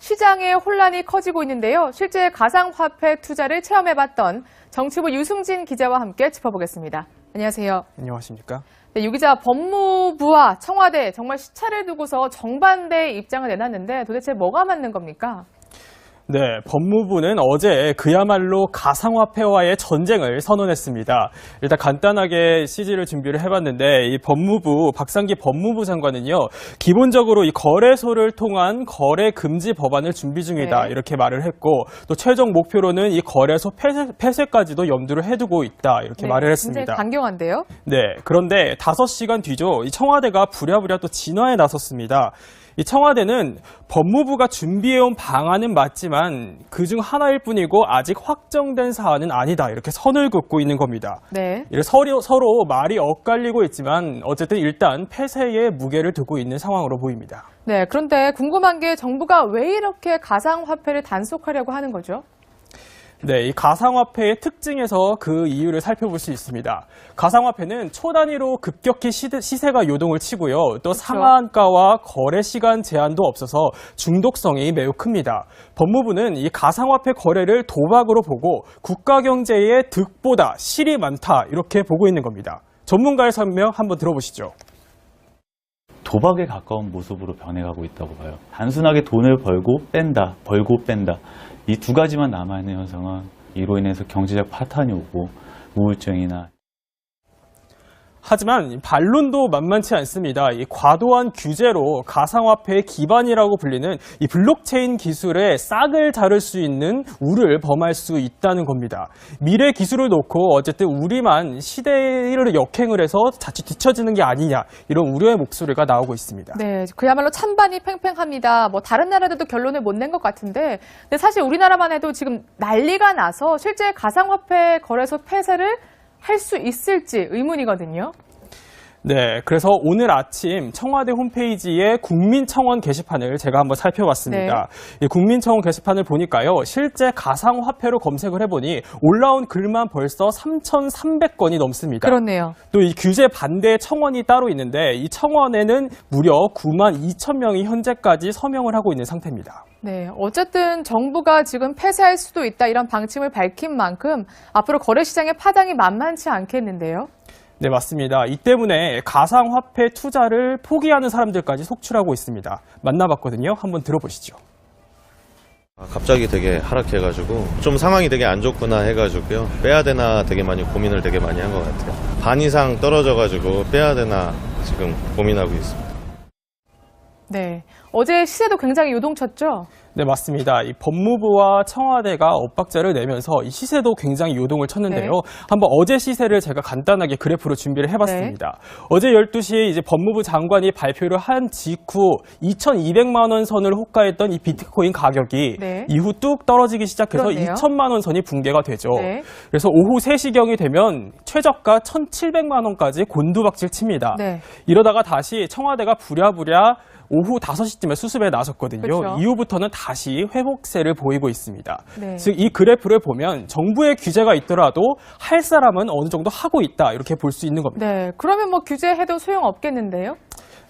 시장의 혼란이 커지고 있는데요. 실제 가상화폐 투자를 체험해봤던 정치부 유승진 기자와 함께 짚어보겠습니다. 안녕하세요. 안녕하십니까? 네, 유 기자, 법무부와 청와대 정말 시차를 두고서 정반대의 입장을 내놨는데 도대체 뭐가 맞는 겁니까? 네, 법무부는 어제 그야말로 가상화폐와의 전쟁을 선언했습니다. 일단 간단하게 CG를 준비를 해봤는데 이 법무부 박상기 법무부 장관은요, 기본적으로 이 거래소를 통한 거래 금지 법안을 준비 중이다, 네. 이렇게 말을 했고, 또 최종 목표로는 이 거래소 폐쇄까지도 염두를 해두고 있다, 이렇게 말을 했습니다. 굉장히 강경한데요? 네, 그런데 5시간 뒤죠, 이 청와대가 부랴부랴 또 진화에 나섰습니다. 이 청와대는 법무부가 준비해온 방안은 맞지만 그중 하나일 뿐이고 아직 확정된 사안은 아니다, 이렇게 선을 긋고 있는 겁니다. 네. 서로 말이 엇갈리고 있지만 어쨌든 일단 폐쇄에 무게를 두고 있는 상황으로 보입니다. 네, 그런데 궁금한 게 정부가 왜 이렇게 가상화폐를 단속하려고 하는 거죠? 네, 이 가상화폐의 특징에서 그 이유를 살펴볼 수 있습니다. 가상화폐는 초단위로 급격히 시세가 요동을 치고요. 또 그렇죠. 상한가와 거래 시간 제한도 없어서 중독성이 매우 큽니다. 법무부는 이 가상화폐 거래를 도박으로 보고 국가 경제의 득보다 실이 많다, 이렇게 보고 있는 겁니다. 전문가의 설명 한번 들어보시죠. 도박에 가까운 모습으로 변해가고 있다고 봐요. 단순하게 돈을 벌고 뺀다, 벌고 뺀다. 이 두 가지만 남아있는 현상은 이로 인해서 경제적 파탄이 오고 우울증이나. 하지만 반론도 만만치 않습니다. 이 과도한 규제로 가상화폐의 기반이라고 불리는 이 블록체인 기술에 싹을 자를 수 있는 우를 범할 수 있다는 겁니다. 미래 기술을 놓고 어쨌든 우리만 시대를 역행을 해서 자칫 뒤처지는 게 아니냐, 이런 우려의 목소리가 나오고 있습니다. 네, 그야말로 찬반이 팽팽합니다. 뭐 다른 나라들도 결론을 못 낸 것 같은데, 근데 사실 우리나라만 해도 지금 난리가 나서 실제 가상화폐 거래소 폐쇄를 할 수 있을지 의문이거든요. 네, 그래서 오늘 아침 청와대 홈페이지의 국민청원 게시판을 제가 한번 살펴봤습니다. 네. 이 국민청원 게시판을 보니까요, 실제 가상화폐로 검색을 해보니 올라온 글만 벌써 3,300건이 넘습니다. 그렇네요. 또 이 규제 반대 청원이 따로 있는데 이 청원에는 무려 92,000명이 현재까지 서명을 하고 있는 상태입니다. 네, 어쨌든 정부가 지금 폐쇄할 수도 있다, 이런 방침을 밝힌 만큼 앞으로 거래 시장의 파장이 만만치 않겠는데요. 네, 맞습니다. 이 때문에 가상화폐 투자를 포기하는 사람들까지 속출하고 있습니다. 만나봤거든요. 한번 들어보시죠. 갑자기 되게 하락해가지고 좀 상황이 되게 안 좋구나 해가지고요, 빼야 되나 되게 많이 고민을 되게 많이 한 것 같아요. 반 이상 떨어져가지고 빼야 되나 지금 고민하고 있습니다. 네, 어제 시세도 굉장히 요동쳤죠? 네, 맞습니다. 이 법무부와 청와대가 엇박자를 내면서 이 시세도 굉장히 요동을 쳤는데요. 네. 한번 어제 시세를 제가 간단하게 그래프로 준비를 해봤습니다. 어제 12시에 이제 법무부 장관이 발표를 한 직후 2,200만 원 선을 호가했던 이 비트코인 가격이 네. 이후 뚝 떨어지기 시작해서 그렇네요. 2천만 원 선이 붕괴가 되죠. 네. 그래서 오후 3시경이 되면 최저가 1,700만 원까지 곤두박질 칩니다. 네. 이러다가 다시 청와대가 부랴부랴 오후 5시쯤에 수습에 나섰거든요. 그렇죠. 이후부터는 다시 회복세를 보이고 있습니다. 네. 즉 이 그래프를 보면 정부의 규제가 있더라도 할 사람은 어느 정도 하고 있다, 이렇게 볼 수 있는 겁니다. 네, 그러면 뭐 규제해도 소용없겠는데요?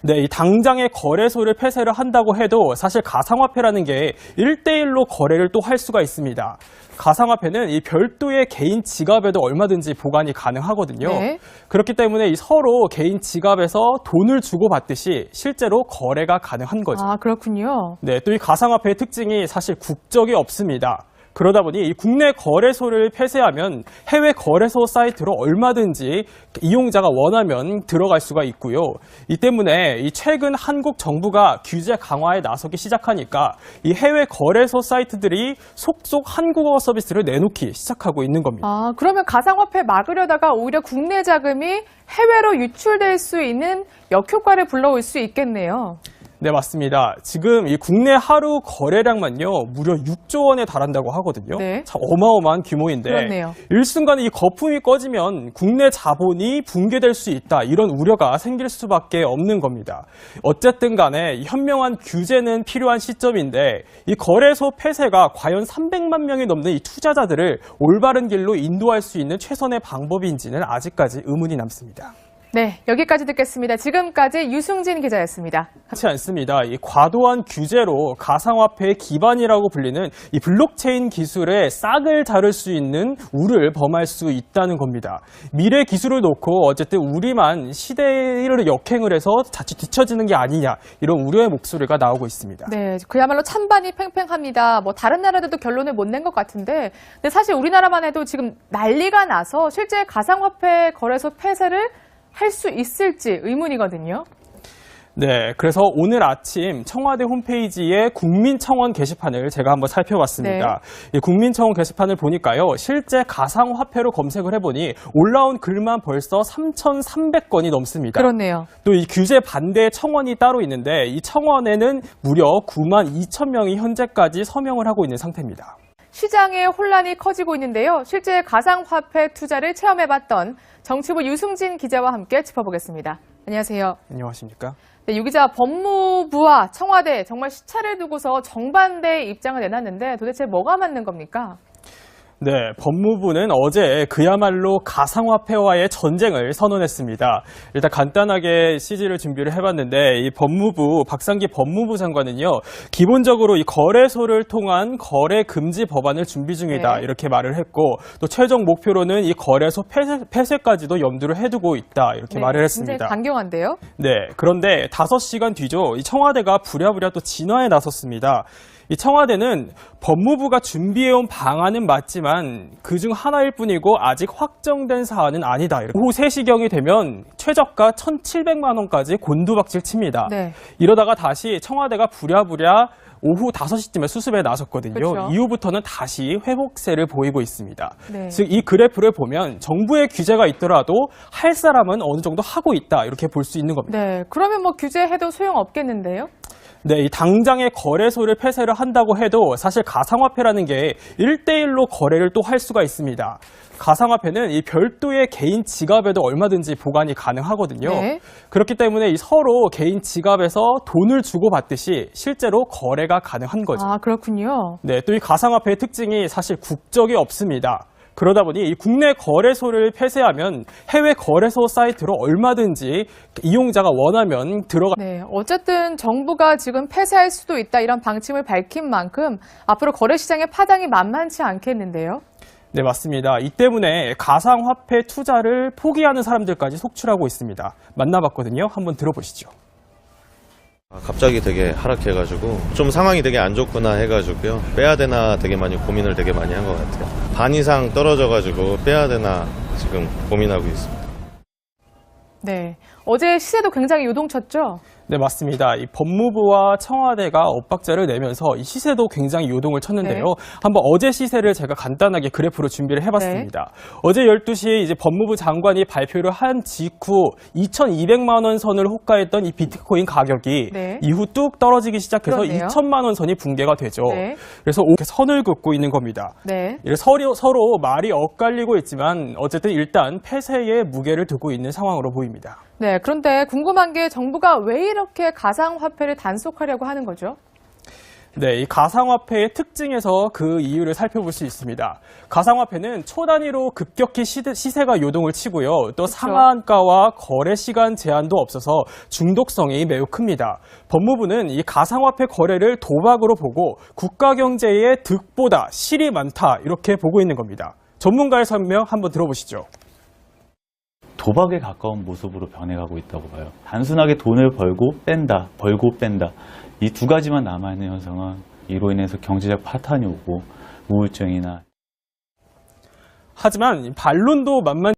네, 이 당장의 거래소를 폐쇄를 한다고 해도 사실 가상화폐라는 게 1대1로 거래를 또 할 수가 있습니다. 가상화폐는 이 별도의 개인 지갑에도 얼마든지 보관이 가능하거든요. 네. 그렇기 때문에 이 서로 개인 지갑에서 돈을 주고받듯이 실제로 거래가 가능한 거죠. 아, 그렇군요. 네, 또 이 가상화폐의 특징이 사실 국적이 없습니다. 그러다 보니 이 국내 거래소를 폐쇄하면 해외 거래소 사이트로 얼마든지 이용자가 원하면 들어갈 수가 있고요. 이 때문에 이 최근 한국 정부가 규제 강화에 나서기 시작하니까 이 해외 거래소 사이트들이 속속 한국어 서비스를 내놓기 시작하고 있는 겁니다. 아, 그러면 가상화폐 막으려다가 오히려 국내 자금이 해외로 유출될 수 있는 역효과를 불러올 수 있겠네요. 네, 맞습니다. 지금 이 국내 하루 거래량만요, 무려 6조 원에 달한다고 하거든요. 네. 참 어마어마한 규모인데, 그렇네요. 일순간에 이 거품이 꺼지면 국내 자본이 붕괴될 수 있다, 이런 우려가 생길 수밖에 없는 겁니다. 어쨌든 간에 이 현명한 규제는 필요한 시점인데, 이 거래소 폐쇄가 과연 300만 명이 넘는 이 투자자들을 올바른 길로 인도할 수 있는 최선의 방법인지는 아직까지 의문이 남습니다. 네, 여기까지 듣겠습니다. 지금까지 유승진 기자였습니다. 그렇지 않습니다. 이 과도한 규제로 가상화폐의 기반이라고 불리는 이 블록체인 기술의 싹을 자를 수 있는 우를 범할 수 있다는 겁니다. 미래 기술을 놓고 어쨌든 우리만 시대를 역행을 해서 자칫 뒤처지는 게 아니냐, 이런 우려의 목소리가 나오고 있습니다. 네, 그야말로 찬반이 팽팽합니다. 뭐 다른 나라들도 결론을 못 낸 것 같은데, 근데 사실 우리나라만 해도 지금 난리가 나서 실제 가상화폐 거래소 폐쇄를 할 수 있을지 의문이거든요. 네, 그래서 오늘 아침 청와대 홈페이지의 국민청원 게시판을 제가 한번 살펴봤습니다. 이 국민청원 게시판을 보니까요, 실제 가상화폐로 검색을 해보니 올라온 글만 벌써 3,300건이 넘습니다. 그렇네요. 또 이 규제 반대 청원이 따로 있는데, 이 청원에는 무려 92,000명이 현재까지 서명을 하고 있는 상태입니다. 시장의 혼란이 커지고 있는데요. 실제 가상화폐 투자를 체험해봤던 정치부 유승진 기자와 함께 짚어보겠습니다. 안녕하세요. 안녕하십니까? 네, 유 기자, 법무부와 청와대 정말 시차를 두고서 정반대의 입장을 내놨는데 도대체 뭐가 맞는 겁니까? 네, 법무부는 어제 그야말로 가상화폐와의 전쟁을 선언했습니다. 일단 간단하게 CG를 준비를 해봤는데, 이 법무부, 박상기 법무부 장관은요, 기본적으로 이 거래소를 통한 거래 금지 법안을 준비 중이다, 네. 이렇게 말을 했고, 또 최종 목표로는 이 거래소 폐쇄까지도 염두를 해두고 있다, 이렇게 말을 했습니다. 굉장히 강경한데요? 네, 그런데 5시간 뒤죠. 이 청와대가 부랴부랴 또 진화에 나섰습니다. 이 청와대는 법무부가 준비해온 방안은 맞지만 그중 하나일 뿐이고 아직 확정된 사안은 아니다. 오후 3시경이 되면 최저가 1,700만 원까지 곤두박질 칩니다. 네. 이러다가 다시 청와대가 부랴부랴 오후 5시쯤에 수습에 나섰거든요. 그렇죠. 이후부터는 다시 회복세를 보이고 있습니다. 네. 즉 이 그래프를 보면 정부의 규제가 있더라도 할 사람은 어느 정도 하고 있다, 이렇게 볼 수 있는 겁니다. 네, 그러면 뭐 규제해도 소용없겠는데요? 네, 이 당장의 거래소를 폐쇄를 한다고 해도 사실 가상화폐라는 게 1대1로 거래를 또 할 수가 있습니다. 가상화폐는 이 별도의 개인 지갑에도 얼마든지 보관이 가능하거든요. 네. 그렇기 때문에 이 서로 개인 지갑에서 돈을 주고받듯이 실제로 거래가 가능한 거죠. 아, 그렇군요. 네, 또 이 가상화폐의 특징이 사실 국적이 없습니다. 그러다 보니 이 국내 거래소를 폐쇄하면 해외 거래소 사이트로 얼마든지 이용자가 원하면 들어가. 네, 어쨌든 정부가 지금 폐쇄할 수도 있다 이런 방침을 밝힌 만큼 앞으로 거래 시장의 파장이 만만치 않겠는데요. 네, 맞습니다. 이 때문에 가상화폐 투자를 포기하는 사람들까지 속출하고 있습니다. 만나봤거든요. 한번 들어보시죠. 갑자기 되게 하락해가지고 좀 상황이 되게 안 좋구나 해가지고요. 빼야 되나 되게 많이 고민을 되게 많이 한 것 같아요. 반 이상 떨어져가지고 빼야 되나 지금 고민하고 있습니다. 네, 어제 시세도 굉장히 요동쳤죠? 네, 맞습니다. 이 법무부와 청와대가 엇박자를 내면서 이 시세도 굉장히 요동을 쳤는데요. 네. 한번 어제 시세를 제가 간단하게 그래프로 준비를 해봤습니다. 어제 12시에 이제 법무부 장관이 발표를 한 직후 2,200만 원 선을 호가했던 이 비트코인 가격이 네. 이후 뚝 떨어지기 시작해서 그렇네요. 2천만 원 선이 붕괴가 되죠. 네. 그래서 이렇게 선을 긋고 있는 겁니다. 네. 서로 말이 엇갈리고 있지만 어쨌든 일단 폐쇄의 무게를 두고 있는 상황으로 보입니다. 네, 그런데 궁금한 게 정부가 왜 이렇게 가상화폐를 단속하려고 하는 거죠? 네, 이 가상화폐의 특징에서 그 이유를 살펴볼 수 있습니다. 가상화폐는 초단위로 급격히 시세가 요동을 치고요. 또 그렇죠. 상한가와 거래 시간 제한도 없어서 중독성이 매우 큽니다. 법무부는 이 가상화폐 거래를 도박으로 보고 국가 경제의 득보다 실이 많다, 이렇게 보고 있는 겁니다. 전문가의 설명 한번 들어보시죠. 도박에 가까운 모습으로 변해가고 있다고 봐요. 단순하게 돈을 벌고 뺀다, 벌고 뺀다. 이 두 가지만 남아있는 현상은 이로 인해서 경제적 파탄이 오고 우울증이나. 하지만 반론도 만만치